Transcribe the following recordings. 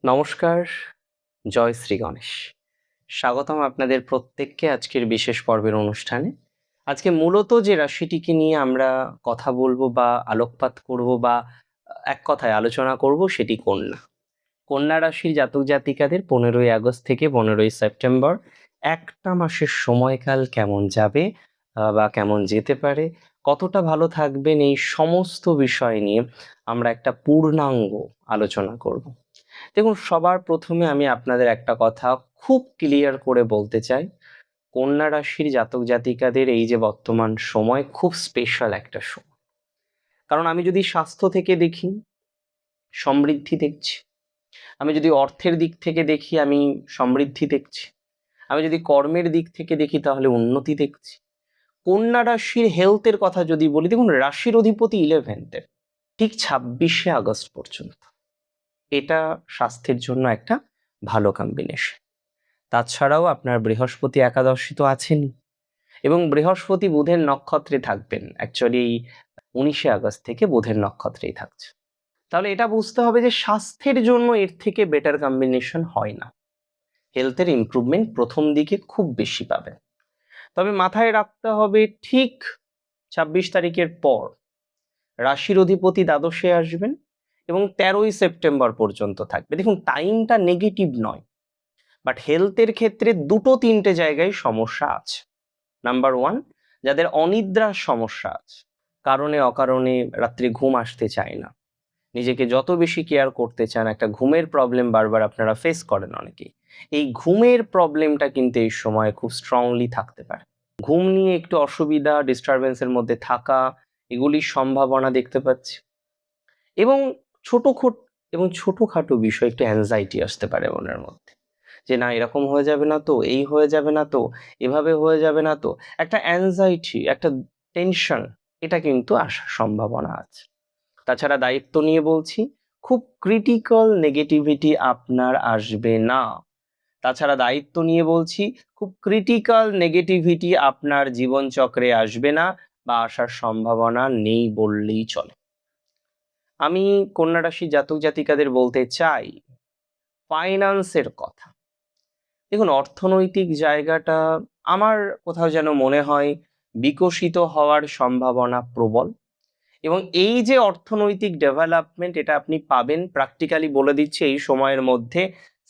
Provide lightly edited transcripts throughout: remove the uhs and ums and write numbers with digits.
নমস্কার, জয় শ্রী গণেশ। স্বাগতম আপনাদের প্রত্যেককে আজকের বিশেষ পর্বের অনুষ্ঠানে। আজকে মূলত যে রাশিটিকে নিয়ে আমরা কথা বলবো বা আলোকপাত করব বা এক কথায় আলোচনা করব সেটি কন্যা। কন্যা রাশির জাতক জাতিকাদের 15ই আগস্ট থেকে 15ই সেপ্টেম্বর একটা মাসের সময়কাল কেমন যাবে বা কেমন যেতে পারে, কতটা ভালো থাকবেন, এই সমস্ত বিষয় নিয়ে আমরা একটা পূর্ণাঙ্গ আলোচনা করব। দেখুন, সবার প্রথমে আমি আপনাদের একটা কথা খুব ক্লিয়ার করে বলতে চাই, কন্যা রাশির জাতক জাতিকাদের এই যে বর্তমান সময় খুব স্পেশাল একটা সময়। কারণ আমি যদি স্বাস্থ্য থেকে দেখি, সমৃদ্ধি দেখছি। আমি যদি অর্থের দিক থেকে দেখি, আমি সমৃদ্ধি দেখছি। আমি যদি কর্মের দিক থেকে দেখি, তাহলে উন্নতি দেখছি। কন্যা রাশির হেলথের কথা যদি বলি, দেখুন রাশির অধিপতি 11th ঠিক 26শে আগস্ট পর্যন্ত। এটা স্বাস্থ্যের জন্য একটা ভালো কম্বিনেশন। তাছাড়াও আপনার বৃহস্পতি একাদশী তো আছেনই, এবং বৃহস্পতি বুধের নক্ষত্রে থাকবেন। অ্যাকচুয়ালি 19শে আগস্ট থেকে বুধের নক্ষত্রেই থাকছে। তাহলে এটা বুঝতে হবে যে স্বাস্থ্যের জন্য এর থেকে বেটার কম্বিনেশন হয় না। হেলথের ইমপ্রুভমেন্ট প্রথম দিকে খুব বেশি পাবেন। তবে মাথায় রাখতে হবে, ঠিক 26 তারিখের পর রাশির অধিপতি দ্বাদশে আসবেন এবং 13ই সেপ্টেম্বর পর্যন্ত থাকবে। দেখুন, টাইমটা নেগেটিভ নয়, বাট হেলথের ক্ষেত্রে দুটো তিনটে জায়গায় সমস্যা আছে। নাম্বার ওয়ান, যাদের অনিদ্রার সমস্যা আছে, কারণে অকারণে রাত্রে ঘুম আসতে চায় না, নিজেকে যত বেশি কেয়ার করতে চান, একটা ঘুমের প্রবলেম বারবার আপনারা ফেস করেন অনেকেই। এই ঘুমের প্রবলেমটা কিন্তু এই সময় খুব স্ট্রংলি থাকতে পারে। ঘুম নিয়ে একটু অসুবিধা, ডিস্টারবেন্সের মধ্যে থাকা, এগুলির সম্ভাবনা দেখতে পাচ্ছি। এবং ছোটখাটো বিষয় একটু অ্যাংজাইটি আসতে পারে মনের মধ্যে, যে না এরকম হয়ে যাবে না তো, এই হয়ে যাবে না তো, এভাবে হয়ে যাবে না তো, একটা অ্যাংজাইটি, একটা টেনশন, এটা কিন্তু আসার সম্ভাবনা আছে। তাছাড়া দায়িত্ব নিয়ে বলছি, খুব ক্রিটিক্যাল নেগেটিভিটি আপনার আসবে না। তাছাড়া দায়িত্ব নিয়ে বলছি, খুব ক্রিটিক্যাল নেগেটিভিটি আপনার জীবনচক্রে আসবে না বা আসার সম্ভাবনা নেই বললেই চলে। আমি কন্যা রাশি জাতক জাতিকাদের বলতে চাই ফাইন্যান্সের কথা। দেখুন, অর্থনৈতিক জায়গাটা আমার কোথাও যেন মনে হয় বিকশিত হওয়ার সম্ভাবনা প্রবল, এবং এই যে অর্থনৈতিক ডেভেলপমেন্ট, এটা আপনি পাবেন প্র্যাকটিক্যালি বলে দিচ্ছে এই সময়ের মধ্যে,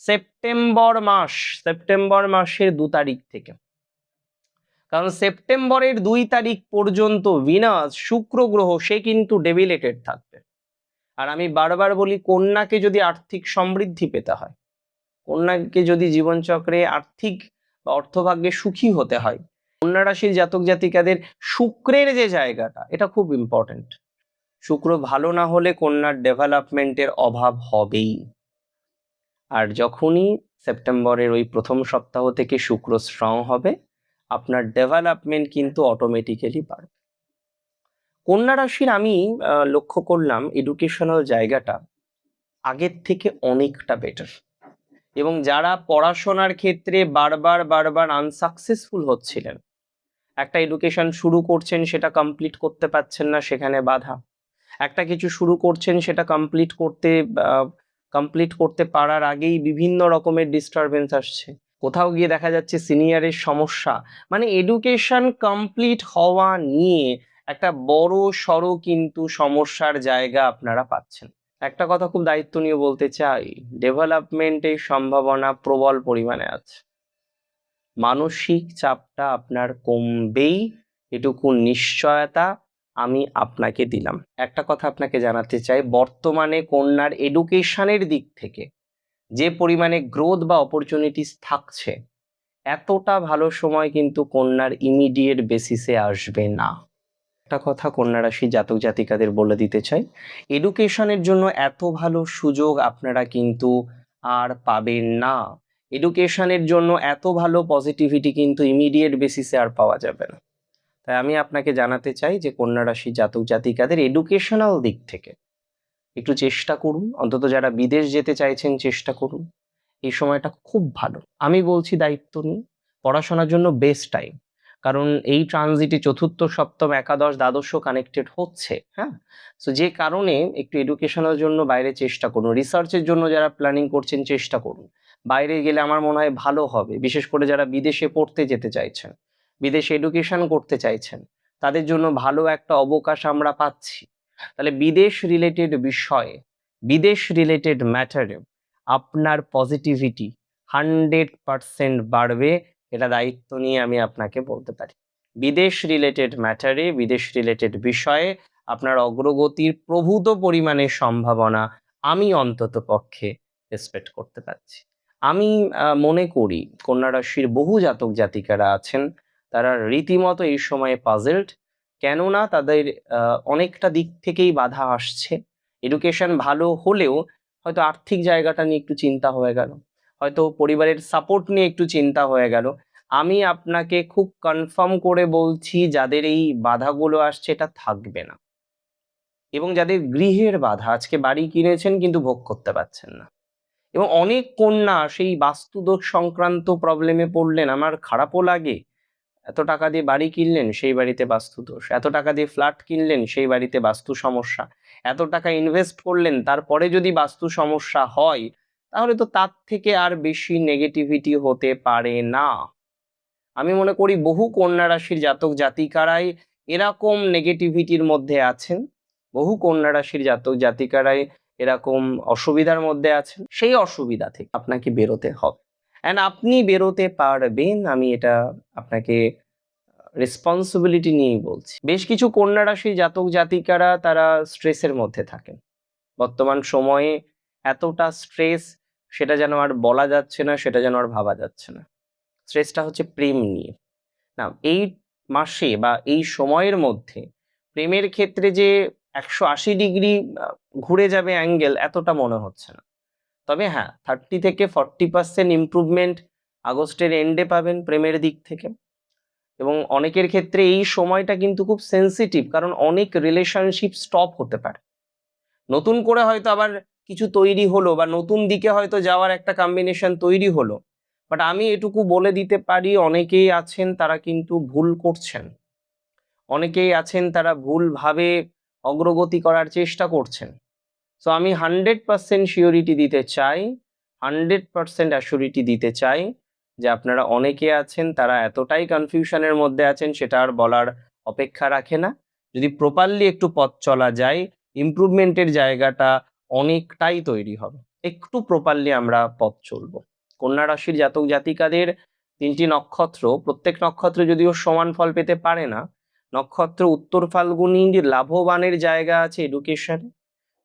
সেপ্টেম্বর মাসের 2 তারিখ থেকে। কারণ সেপ্টেম্বরের 2 তারিখ পর্যন্ত ভিনাস, শুক্র গ্রহ, সে কিন্তু ডেবিলেটেড থাকবে। আর আমি বারবার বলি, কন্যাকে যদি আর্থিক সমৃদ্ধি পেতে হয়, কন্যাকে যদি জীবনচক্রে আর্থিক বা অর্থভাগ্যে সুখী হতে হয়, কন্যা রাশির জাতক জাতিকাদের শুক্রের যে জায়গাটা, এটা খুব ইম্পর্টেন্ট। শুক্র ভালো না হলে কন্যার ডেভেলপমেন্টের অভাব হবেই। আর যখনই সেপ্টেম্বরের ওই প্রথম সপ্তাহ থেকে শুক্র স্ট্রং হবে, আপনার ডেভেলপমেন্ট কিন্তু অটোমেটিক্যালি বাড়বে। কন্যা রাশির আমি লক্ষ্য করলাম এডুকেশনাল জায়গাটা আগের থেকে অনেকটা বেটার, এবং যারা পড়াশোনার ক্ষেত্রে বারবার আনসাকসেসফুল হচ্ছিলেন, একটা এডুকেশন শুরু করছেন, সেটা কমপ্লিট করতে পারছেন না, সেখানে বাধা। একটা কিছু শুরু করছেন, সেটা কমপ্লিট করতে পারার আগেই বিভিন্ন রকমের ডিস্টারবেন্স আসছে। কোথাও গিয়ে দেখা যাচ্ছে সিনিয়রের সমস্যা, মানে এডুকেশন কমপ্লিট হওয়া নিয়ে একটা বড় সড়ো কিন্তু সমস্যার জায়গা আপনারা পাচ্ছেন। একটা কথা খুব দায়িত্ব নিয়ে বলতে চাই, ডেভেলপমেন্টের সম্ভাবনা প্রবল পরিমাণে আছে। মানসিক চাপটা আপনার কমবেই, এটুকু নিশ্চয়তা আমি আপনাকে দিলাম। একটা কথা আপনাকে জানাতে চাই, বর্তমানে কন্যার এডুকেশনের দিক থেকে যে পরিমাণে গ্রোথ বা অপরচুনিটিস থাকছে, এতটা ভালো সময় কিন্তু কন্যার ইমিডিয়েট বেসিসে আসবে না। একটা কথা কন্যা রাশি জাতক জাতিকাদের বলে দিতে চাই, এডুকেশনের জন্য এত ভালো সুযোগ আপনারা কিন্তু আর পাবেন না। এডুকেশনের জন্য এত ভালো পজিটিভিটি কিন্তু ইমিডিয়েট বেসিসে আর পাওয়া যাবে না। তাই আমি আপনাকে জানাতে চাই যে কন্যা রাশি জাতক জাতিকাদের এডুকেশনাল দিক থেকে একটু চেষ্টা করুন, অন্তত যারা বিদেশ যেতে চাইছেন চেষ্টা করুন। এই সময়টা খুব ভালো, আমি বলছি দায়িত্ব নিয়ে, পড়াশোনার জন্য বেস্ট টাইম। কারণ এই ট্রানজিটে চতুর্থ সপ্তম একাদশ দ্বাদশও কানেক্টেড হচ্ছে। হ্যাঁ, সো যে কারণে একটু এডুকেশনের জন্য বাইরে চেষ্টা করুন, রিসার্চের জন্য যারা প্ল্যানিং করছেন চেষ্টা করুন। বাইরে গেলে আমার মনে হয় ভালো হবে, বিশেষ করে যারা বিদেশে পড়তে যেতে চাইছেন, বিদেশে এডুকেশন করতে চাইছেন, তাদের জন্য ভালো একটা অবকাশ আমরা পাচ্ছি। তাহলে বিদেশ রিলেটেড বিষয়ে, বিদেশ রিলেটেড ম্যাটারে আপনার পজিটিভিটি 100% বাড়বে, এটা দায়িত্ব নিয়ে আমি আপনাকে বলতে পারি। বিদেশ রিলেটেড ম্যাটারে, বিদেশ রিলেটেড বিষয়ে আপনার অগ্রগতির প্রভূত পরিমাণে সম্ভাবনা আমি অন্তত পক্ষে এক্সপেক্ট করতে পারছি। আমি মনে করি কন্যা রাশির বহু জাতক জাতিকারা আছেন, তারা রীতিমতো এই সময়ে পাজলড, কেননা তাদের অনেকটা দিক থেকেই বাধা আসছে। এডুকেশন ভালো হলেও হয়তো আর্থিক জায়গাটা নিয়ে একটু চিন্তা হয়ে গেল, হয়তো পরিবারের সাপোর্ট নিয়ে একটু চিন্তা হয়ে গেল। আমি আপনাকে খুব কনফার্ম করে বলছি, যাদের এই বাধাগুলো আসছে এটা থাকবে না। এবং যাদের গৃহের বাধা, আজকে বাড়ি কিনেছেন কিন্তু ভোগ করতে পারছেন না, এবং অনেক কন্যা সেই বাস্তুদোষ সংক্রান্ত প্রবলেমে পড়লেন। আমার খারাপও লাগে, এত টাকা দিয়ে বাড়ি কিনলেন, সেই বাড়িতে বাস্তুদোষ, এত টাকা দিয়ে ফ্ল্যাট কিনলেন, সেই বাড়িতে বাস্তু সমস্যা, এত টাকা ইনভেস্ট করলেন, তারপরে যদি বাস্তু সমস্যা হয়, তাহলে তো তার থেকে আর বেশি নেগেটিভিটি হতে পারে না। আমি মনে করি বহু কন্যা রাশির জাতক জাতিকারাই এরকম নেগেটিভিটির মধ্যে আছেন, বহু কন্যা রাশির জাতক জাতিকারাই এরকম অসুবিধার মধ্যে আছেন। সেই অসুবিধা থেকে আপনাকে বেরোতে হবে, অ্যান্ড আপনি বেরোতে পারবেন, আমি এটা আপনাকে রেসপন্সিবিলিটি নিয়েই বলছি। বেশ কিছু কন্যা রাশির জাতক জাতিকারা তারা স্ট্রেসের মধ্যে থাকেন বর্তমান সময়ে। এতটা স্ট্রেস, সেটা যেন আর বলা যাচ্ছে না, সেটা যেন আর ভাবা যাচ্ছে না। স্ট্রেসটা হচ্ছে প্রেম নিয়ে। না, এই মাসে বা এই সময়ের মধ্যে প্রেমের ক্ষেত্রে যে 180 ডিগ্রি ঘুরে যাবে অ্যাঙ্গেল, এতটা মনে হচ্ছে না। তবে হ্যাঁ, 30 থেকে 40% ইমপ্রুভমেন্ট আগস্টের এন্ডে পাবেন প্রেমের দিক থেকে। এবং অনেকের ক্ষেত্রে এই সময়টা কিন্তু খুব সেন্সিটিভ, কারণ অনেক রিলেশনশিপ স্টপ হতে পারে, নতুন করে হয়তো আবার কিছু তৈরি হলো, বা নতুন দিকে হয়তো যাওয়ার একটা কম্বিনেশন তৈরি হলো। বাট আমি এটুকু বলে দিতে পারি, অনেকেই আছেন তারা কিন্তু ভুল করছেন, অনেকেই আছেন তারা ভুলভাবে অগ্রগতি করার চেষ্টা করছেন। সো আমি 100% শিওরিটি দিতে চাই, 100% অ্যাসিউরিটি দিতে চাই যে আপনারা অনেকে আছেন তারা এতটাই কনফিউশনের মধ্যে আছেন, সেটা আর বলার অপেক্ষা রাখে না। যদি প্রপারলি একটু পথ চলা যায়, ইমপ্রুভমেন্টের জায়গাটা অনেকটাই তৈরি হবে। একটু প্রপারলি আমরা পথ চলবো। কন্যা রাশির জাতক জাতিকাদের 3টি নক্ষত্র, প্রত্যেক নক্ষত্র যদিও সমান ফল পেতে পারে না। নক্ষত্র উত্তর ফাল্গুনীর লাভবানের জায়গা আছে এডুকেশনে।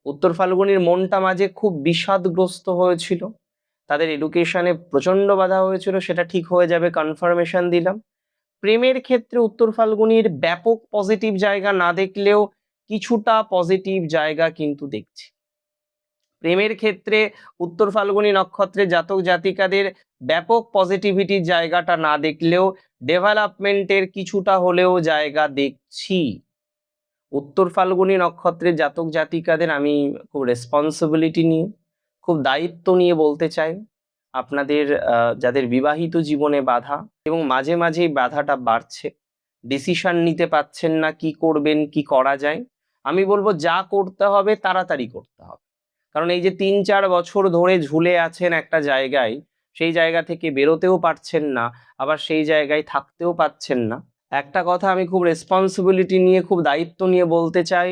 উত্তর ফাল্গুনীর মনটা মাঝে খুব বিষাদগ্রস্ত হয়েছিল, তাদের এডুকেশনে প্রচন্ড বাধা হয়েছিল, সেটা ঠিক হয়ে যাবে, কনফার্মেশন দিলাম। প্রেমের ক্ষেত্রে উত্তর ফাল্গুনীর ব্যাপক পজিটিভ জায়গা না দেখলেও কিছুটা পজিটিভ জায়গা কিন্তু দেখছি। প্রেমের ক্ষেত্রে উত্তর ফাল্গুনী নক্ষত্রের জাতক জাতিকাদের ব্যাপক পজিটিভিটির জায়গাটা না দেখলেও ডেভেলপমেন্টের কিছুটা হলেও জায়গা দেখছি। উত্তর ফাল্গুনী নক্ষত্রের জাতক জাতিকাদের আমি খুব রেসপন্সিবিলিটি নিয়ে, খুব দায়িত্ব নিয়ে বলতে চাই, আপনাদের যাদের বিবাহিত জীবনে বাধা, এবং মাঝে মাঝে বাধাটা বাড়ছে, ডিসিশন নিতে পারছেন না কি করবেন, কি করা যায়, আমি বলবো যা করতে হবে তাড়াতাড়ি করতে হবে। কারণ এই যে 3-4 বছর ধরে ঝুলে আছেন একটা জায়গায়, সেই জায়গা থেকে বেরোতেও পারছেন না, আবার সেই জায়গায় থাকতেও পারছেন না। একটা কথা আমি খুব রেসপন্সিবিলিটি নিয়ে, খুব দায়িত্ব নিয়ে বলতে চাই,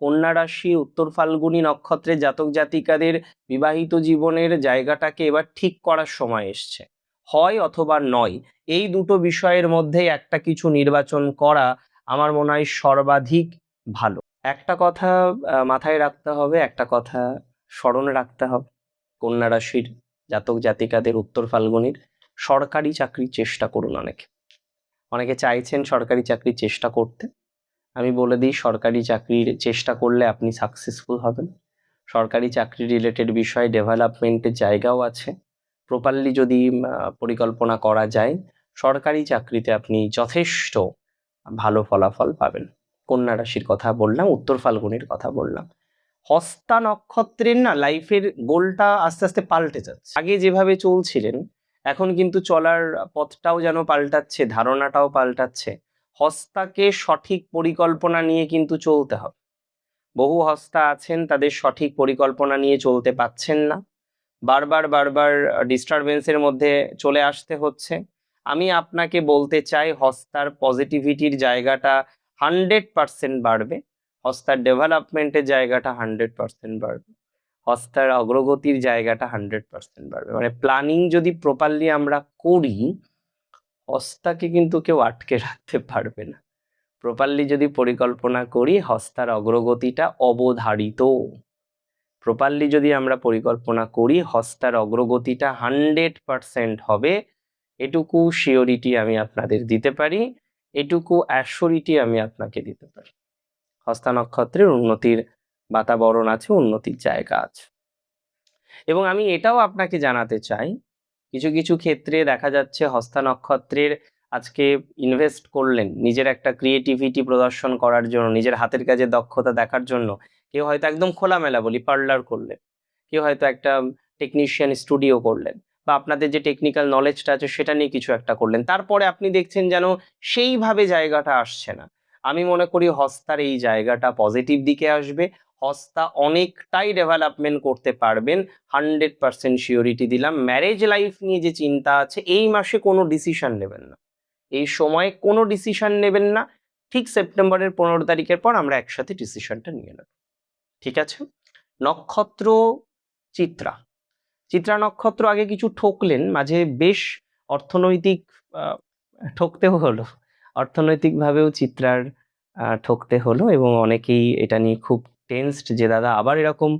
কন্যা রাশি উত্তর ফাল্গুনী নক্ষত্রের জাতক জাতিকাদের বিবাহিত জীবনের জায়গাটাকে এবার ঠিক করার সময় এসছে। হয় অথবা নয়, এই দুটো বিষয়ের মধ্যে একটা কিছু নির্বাচন করা আমার মনে হয় সর্বাধিক ভালো। একটা কথা মাথায় রাখতে হবে, একটা কথা স্মরণে রাখতে হবে, কন্যা রাশির জাতক জাতিকাদের উত্তর ফাল্গুনীর সরকারি চাকরির চেষ্টা করুন। অনেকে চাইছেন সরকারি চাকরির চেষ্টা করতে। আমি বলে দিই, সরকারি চাকরির চেষ্টা করলে আপনি সাকসেসফুল হবেন। সরকারি চাকরি রিলেটেড বিষয়ে ডেভেলপমেন্টের জায়গাও আছে। প্রপারলি যদি পরিকল্পনা করা যায়, সরকারি চাকরিতে আপনি যথেষ্ট ভালো ফলাফল পাবেন। কন্যা রাশির কথা বললাম, উত্তর ফাল্গুনের কথা বললাম। হস্তা নক্ষত্রের না লাইফের গোলটা আস্তে আস্তে পাল্টে যাচ্ছে। আগে যেভাবে চলছিলেন, এখন কিন্তু চলার পথটাও যেন পাল্টাচ্ছে, ধারণাটাও পাল্টাচ্ছে। হস্তাকে সঠিক পরিকল্পনা নিয়ে কিন্তু চলতে হবে। বহু হস্তা আছেন, তাদের সঠিক পরিকল্পনা নিয়ে চলতে পারছেন না, বারবার ডিস্টারবেন্সের মধ্যে চলে আসতে হচ্ছে। আমি আপনাকে বলতে চাই, হস্তার পজিটিভিটির জায়গাটা 100% বাড়বে, হস্তার ডেভেলপমেন্টের জায়গাটা 100% বাড়বে, হস্তার অগ্রগতির জায়গাটা 100% বাড়বে। মানে প্ল্যানিং যদি প্রপারলি আমরা করি, হস্তাকে কিন্তু কেউ আটকে রাখতে পারবে না। প্রপারলি যদি পরিকল্পনা করি, হস্তার অগ্রগতিটা অবধারিত। প্রপারলি যদি আমরা পরিকল্পনা করি, হস্তার অগ্রগতিটা 100% হবে। এটুকু শিওরিটি আমি আপনাদের দিতে পারি, এটুকু অ্যাসিওরিটি আমি আপনাকে দিতে পারি। হস্তা নক্ষত্রের উন্নতির বাতাবরণ আছে, উন্নতির জায়গা আছে। এবং আমি এটাও আপনাকে জানাতে চাই, কিছু কিছু ক্ষেত্রে দেখা যাচ্ছে হস্তা নক্ষত্রের আজকে ইনভেস্ট করলেন নিজের একটা ক্রিয়েটিভিটি প্রদর্শন করার জন্য, নিজের হাতের কাজে দক্ষতা দেখার জন্য। কেউ হয়তো একদম খোলামেলা বলি পার্লার করলেন, কেউ হয়তো একটা টেকনিশিয়ান স্টুডিও করলেন, বা আপনাদের যে টেকনিক্যাল নলেজটা আছে সেটা নিয়ে কিছু একটা করলেন, তারপরে আপনি দেখছেন যেন সেইভাবে জায়গাটা আসছে না। আমি মনে করি হস্তার এই জায়গাটা পজিটিভ দিকে আসবে, হস্তা অনেকটাই ডেভেলপমেন্ট করতে পারবেন, 100% শিওরিটি দিলাম। ম্যারেজ লাইফ নিয়ে যে চিন্তা আছে, এই মাসে কোনো ডিসিশন নেবেন না, এই সময়ে কোনো ডিসিশন নেবেন না। ঠিক সেপ্টেম্বরের 15 তারিখের পর আমরা একসাথে ডিসিশনটা নিয়ে নেব, ঠিক আছে? নক্ষত্র চিত্রা, চিত্রা নক্ষত্র আগে কিছু ঠকলেন, মাঝে বেশ অর্থনৈতিক ঠকতেও হলো, অর্থনৈতিকভাবেও চিত্রার ঠকতে হলো, এবং অনেকেই এটা নিয়ে খুব টেনসড যে দাদা আবার এরকম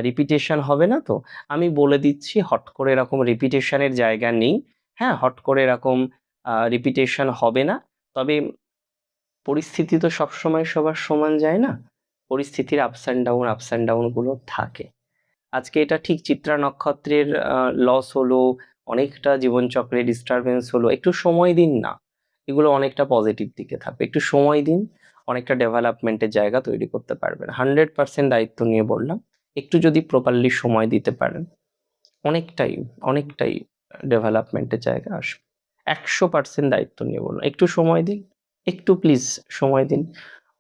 রিপিটেশন হবে না তো। আমি বলে দিচ্ছি, হট করে এরকম রিপিটেশনের জায়গা নেই। হ্যাঁ, হট করে এরকম রিপিটেশন হবে না, তবে পরিস্থিতি তো সবসময় সবার সমান যায় না, পরিস্থিতির আপস অ্যান্ড ডাউন গুলো থাকে। আজকে এটা ঠিক চিত্রা নক্ষত্রের লস হলো, অনেকটা জীবনচক্রে ডিস্টারবেন্স হলো, একটু সময় দিন না, এগুলো অনেকটা পজিটিভ দিকে থাকবে। একটু সময় দিন, অনেকটা ডেভেলপমেন্টের জায়গা তৈরি করতে পারবেন। 100% দায়িত্ব নিয়ে বললাম, একটু যদি প্রপারলি সময় দিতে পারেন, অনেকটাই অনেকটাই ডেভেলপমেন্টের জায়গা আসবে। 100% দায়িত্ব নিয়ে বললাম, একটু সময় দিন, একটু প্লিজ সময় দিন,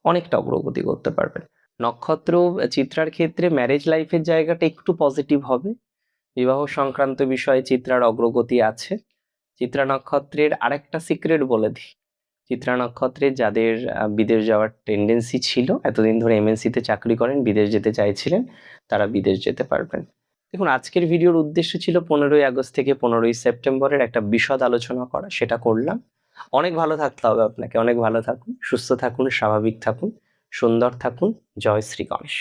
অনেকটা অগ্রগতি করতে পারবেন। নক্ষত্র চিত্রার ক্ষেত্রে ম্যারেজ লাইফের জায়গাটা একটু পজিটিভ হবে, বিবাহ সংক্রান্ত বিষয়ে চিত্রার অগ্রগতি আছে। চিত্রা নক্ষত্রের আরেকটা সিক্রেট বলে দিই, চিত্রা নক্ষত্রের যাদের বিদেশ যাওয়ার টেন্ডেন্সি ছিল, এতদিন ধরে এমএনসিতে চাকরি করেন, বিদেশ যেতে চাইছিলেন, তারা বিদেশ যেতে পারবেন। দেখুন, আজকের ভিডিওর উদ্দেশ্য ছিল 15ই আগস্ট থেকে 15ই সেপ্টেম্বরের একটা বিশদ আলোচনা করা, সেটা করলাম। অনেক ভালো থাকতে হবে আপনাকে, অনেক ভালো থাকুন, সুস্থ থাকুন, স্বাভাবিক থাকুন, সুন্দর থাকুন। জয় শ্রী গণেশ।